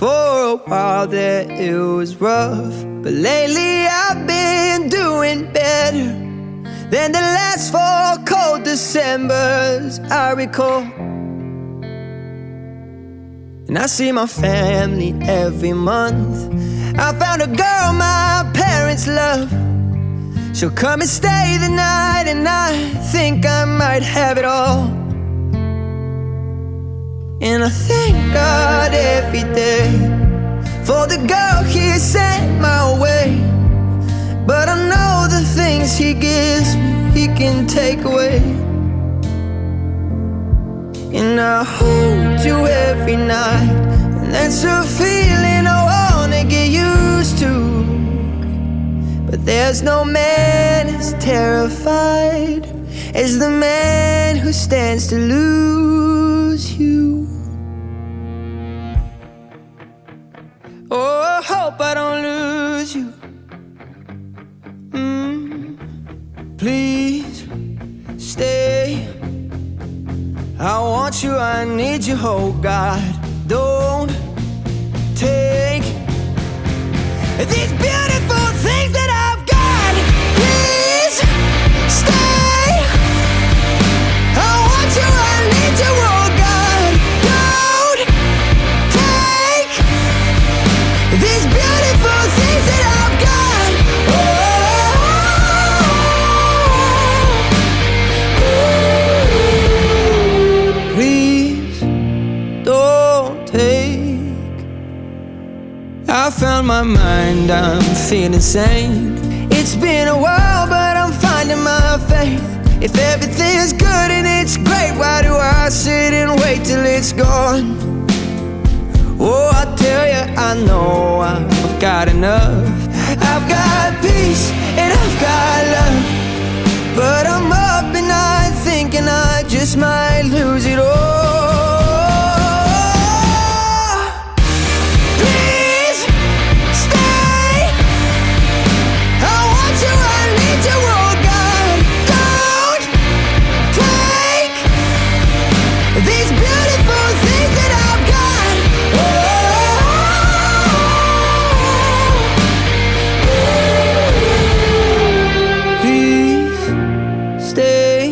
For a while there it was rough, but lately I've been doing better than the last 4 cold Decembers I recall. And I see my family every month. I found a girl my parents love. She'll come and stay the night, and I think I might have it all. And I thank God every day for the girl He sent my way. But I know the things He gives me, He can take away. And I hold you every night, and that's a feeling I wanna get used to. But there's no man as terrified as the man who stands to lose you. Oh, I hope I don't lose you. Please stay. I want you, I need you, oh God. Don't take these beautiful things that I've got. Please stay. I want you, I need you, oh God. Don't take these beautiful things that I've got. Please don't take. I found my mind, I'm feeling sane. It's been a while, but I'm finding my faith. If everything's good and it's great, why do I sit and wait till it's gone? Oh, I tell you, I know I've got enough. I've got peace and I've got love, but I'm up at night thinking I just might lose it all. Please stay. I want you, I need you, oh God. Don't take these beautiful things that I've got. Please stay.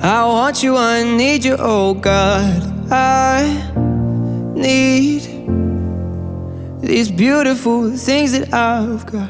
I want you, I need you, oh God. I need these beautiful things that I've got.